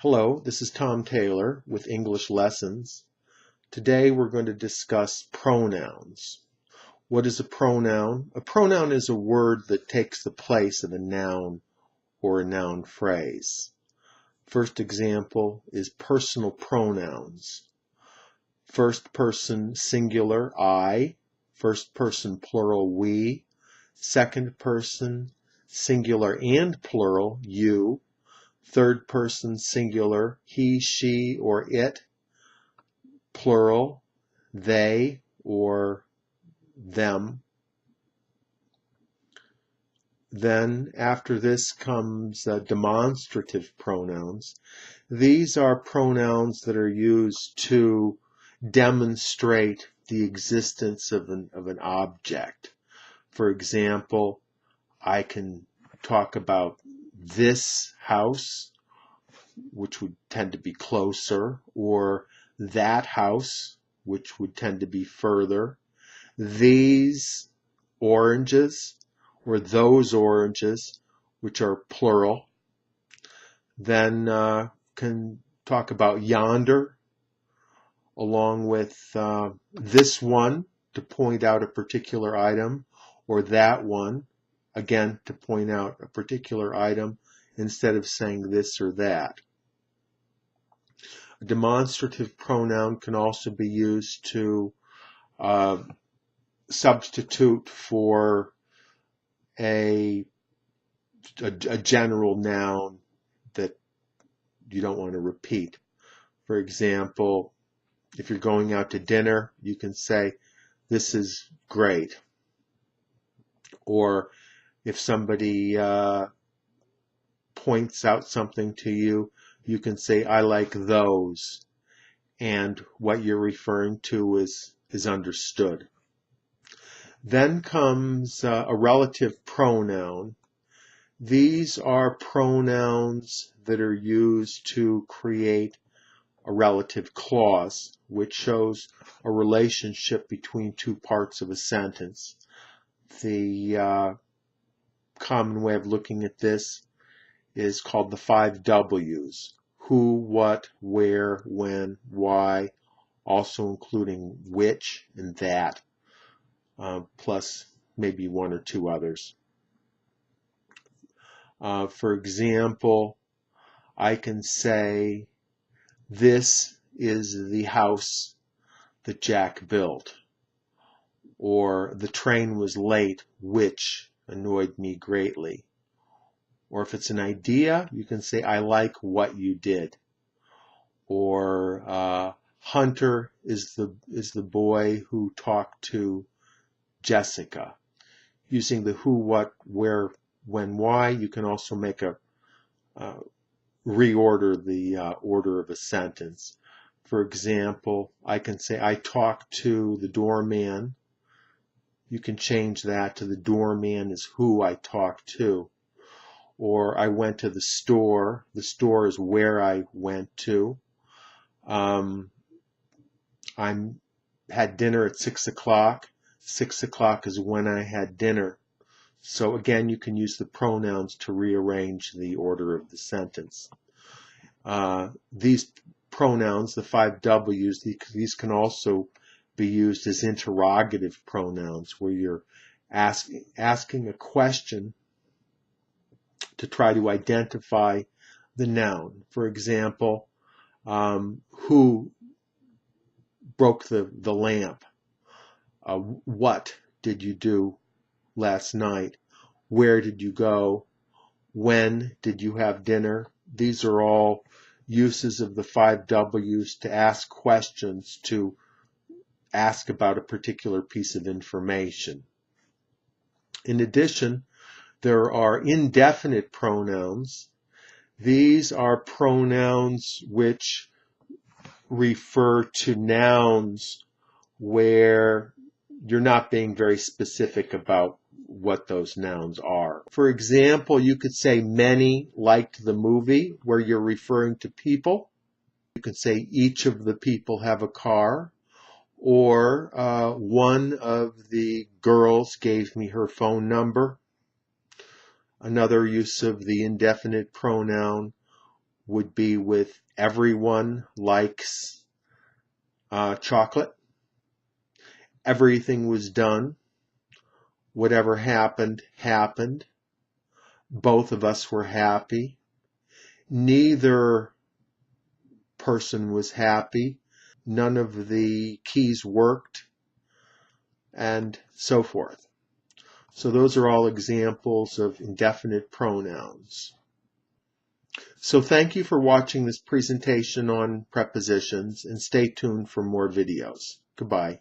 Hello, this is Tom Taylor with English Lessons. Today we're going to discuss pronouns. What is a pronoun? A pronoun is a word that takes the place of a noun or a noun phrase. First example is personal pronouns. First person singular, I. First person plural, we. Second person singular and plural, you. Third person singular, he, she, or it. Plural, they or them. Then after this comes demonstrative pronouns. These are pronouns that are used to demonstrate the existence of an object. For example, I can talk about this house, which would tend to be closer, or that house, which would tend to be further. These oranges, or those oranges, which are plural. Then can talk about yonder, along with this one to point out a particular item, or that one, again, to point out a particular item instead of saying this or that. A demonstrative pronoun can also be used to substitute for a general noun that you don't want to repeat. For example, if you're going out to dinner, you can say, "This is great." Or if somebody points out something to you, you can say, "I like those," and what you're referring to is understood. Then comes a relative pronoun. These are pronouns that are used to create a relative clause, which shows a relationship between two parts of a sentence. The common way of looking at this is called the 5 W's. Who, what, where, when, why, also including which and that, plus maybe one or two others. For example, I can say, "This is the house that Jack built," or "The train was late, which annoyed me greatly." Or if it's an idea, you can say, "I like what you did." Or Hunter is the boy who talked to Jessica. Using the who, what, where, when, why, you can also make a reorder the order of a sentence. For example, I can say, "I talked to the doorman." You can change that to "the doorman is who I talked to." Or "I went to the store." The store is where I went to. I had dinner at 6 o'clock. 6 o'clock is when I had dinner. So again, you can use the pronouns to rearrange the order of the sentence. These pronouns, the 5 W's, these can also be used as interrogative pronouns, where you're asking a question to try to identify the noun. For example, who broke the lamp? What did you do last night? Where did you go? When did you have dinner? These are all uses of the 5 W's to ask questions, to ask about a particular piece of information. In addition, there are indefinite pronouns. These are pronouns which refer to nouns where you're not being very specific about what those nouns are. For example, you could say, "Many liked the movie," where you're referring to people. You could say, "Each of the people have a car," or "One of the girls gave me her phone number." Another use of the indefinite pronoun would be with everyone likes chocolate. Everything was done. Whatever happened, happened. Both of us were happy. Neither person was happy. None of the keys worked, and so forth. So those are all examples of indefinite pronouns. So thank you for watching this presentation on prepositions, and stay tuned for more videos. Goodbye.